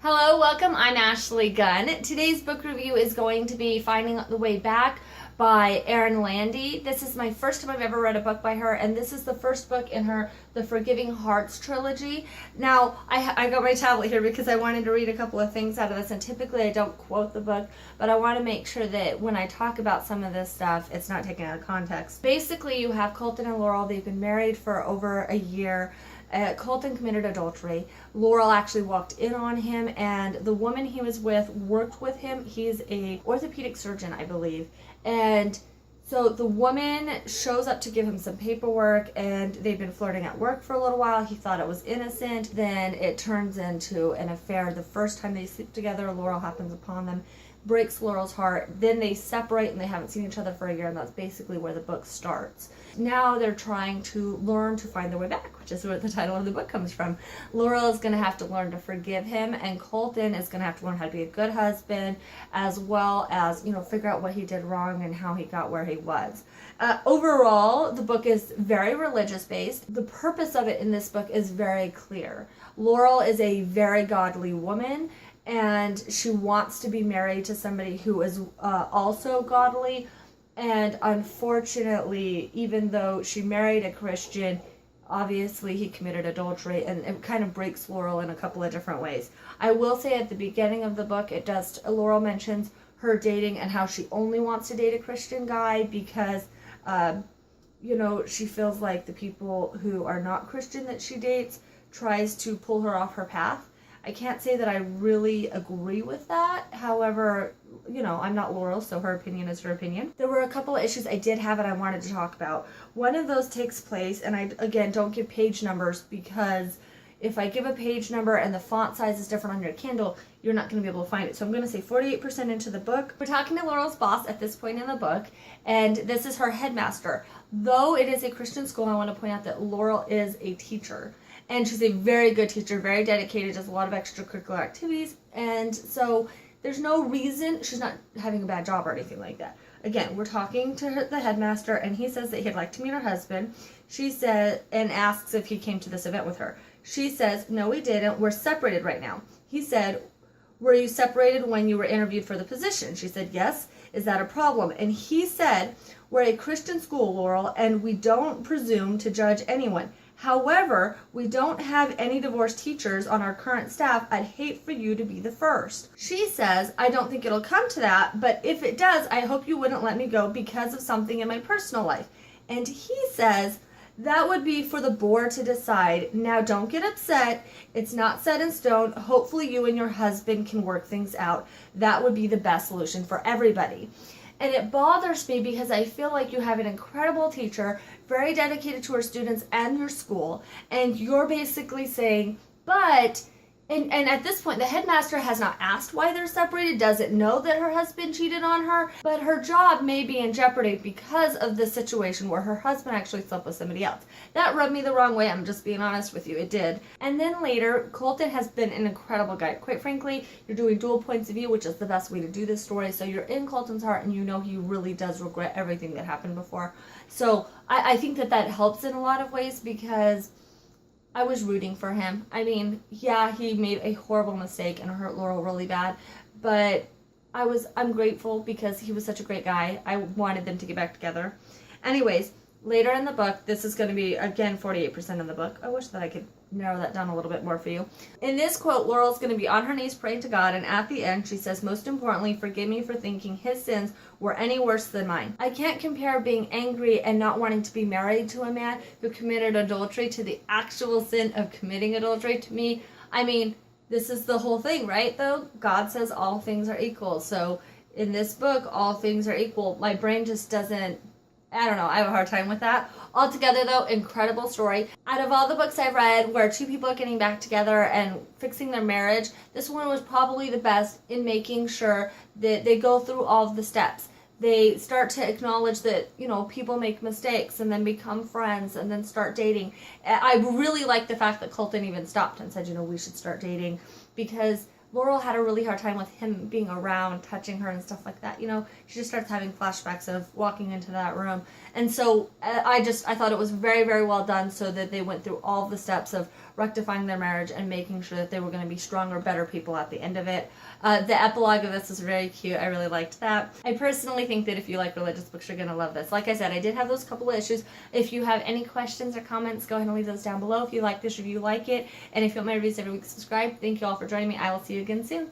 Hello, welcome. I'm Ashley Gunn. Today's book review is going to be Finding the Way Back by Erin Landy. This is my first time I've ever read a book by her, and this is the first book in her The Forgiving Hearts trilogy. Now, I got my tablet here because I wanted to read a couple of things out of this, and typically I don't quote the book, but I want to make sure that when I talk about some of this stuff, it's not taken out of context. Basically, you have Colton and Laurel. They've been married for over a year. Colton committed adultery. Laurel actually walked in on him, and the woman he was with worked with him. He's a orthopedic surgeon, I believe. And so the woman shows up to give him some paperwork, and they've been flirting at work for a little while. He thought it was innocent. Then it turns into an affair. The first time they sleep together, Laurel happens upon them, breaks Laurel's heart. Then they separate, and they haven't seen each other for a year, and that's basically where the book starts. Now they're trying to learn to find their way back, which is where the title of the book comes from. Laurel is going to have to learn to forgive him, and Colton is going to have to learn how to be a good husband, as well as, figure out what he did wrong and how he got where he was. Overall, the book is very religious based. The purpose of it in this book is very clear. Laurel is a very godly woman, and she wants to be married to somebody who is also godly. And unfortunately, even though she married a Christian, obviously he committed adultery, and it kind of breaks Laurel in a couple of different ways. I will say at the beginning of the book, Laurel mentions her dating and how she only wants to date a Christian guy because, she feels like the people who are not Christian that she dates tries to pull her off her path. I can't say that I really agree with that. However, I'm not Laurel, so her opinion is her opinion. There were a couple of issues I did have and I wanted to talk about. One of those takes place, and I, again, don't give page numbers because if I give a page number and the font size is different on your Kindle, you're not going to be able to find it. So I'm going to say 48% into the book. We're talking to Laurel's boss at this point in the book, and this is her headmaster. Though it is a Christian school, I want to point out that Laurel is a teacher. And she's a very good teacher, very dedicated, does a lot of extracurricular activities. And so there's no reason she's not having a bad job or anything like that. Again, we're talking to the headmaster, and he says that he'd like to meet her husband. She said, and asks if he came to this event with her. She says, no, we didn't. We're separated right now. He said, were you separated when you were interviewed for the position? She said, yes. Is that a problem? And he said, we're a Christian school, Laurel, and we don't presume to judge anyone. However, we don't have any divorced teachers on our current staff. I'd hate for you to be the first. She says, I don't think it'll come to that, but if it does, I hope you wouldn't let me go because of something in my personal life. And he says, that would be for the board to decide. Now, don't get upset. It's not set in stone. Hopefully you and your husband can work things out. That would be the best solution for everybody. And it bothers me because I feel like you have an incredible teacher, very dedicated to her students and your school, and you're basically saying, but, and at this point, the headmaster has not asked why they're separated, doesn't know that her husband cheated on her, but her job may be in jeopardy because of the situation where her husband actually slept with somebody else. That rubbed me the wrong way, I'm just being honest with you, it did. And then later, Colton has been an incredible guy. Quite frankly, you're doing dual points of view, which is the best way to do this story, so you're in Colton's heart and you know he really does regret everything that happened before. So I think that helps in a lot of ways because I was rooting for him. I mean, yeah, he made a horrible mistake and hurt Laurel really bad, but I'm grateful because he was such a great guy. I wanted them to get back together. Anyways, later in the book, this is going to be, again, 48% of the book. I wish that I could narrow that down a little bit more for you. In this quote, Laurel's going to be on her knees praying to God, and at the end, she says, most importantly, forgive me for thinking his sins were any worse than mine. I can't compare being angry and not wanting to be married to a man who committed adultery to the actual sin of committing adultery to me. I mean, this is the whole thing, right, though? God says all things are equal. So in this book, all things are equal. My brain just doesn't, I don't know, I have a hard time with that. Altogether, though, incredible story. Out of all the books I've read where two people are getting back together and fixing their marriage, this one was probably the best in making sure that they go through all of the steps. They start to acknowledge that, people make mistakes and then become friends and then start dating. I really like the fact that Colton even stopped and said, we should start dating because Laurel had a really hard time with him being around, touching her and stuff like that. She just starts having flashbacks of walking into that room. And so I thought it was very, very well done so that they went through all the steps of rectifying their marriage and making sure that they were going to be stronger, better people at the end of it. The epilogue of this was very cute. I really liked that. I personally think that if you like religious books, you're going to love this. Like I said, I did have those couple of issues. If you have any questions or comments, go ahead and leave those down below. If you like this review, like it. And if you want my reviews every week, subscribe. Thank you all for joining me. I will see you again soon.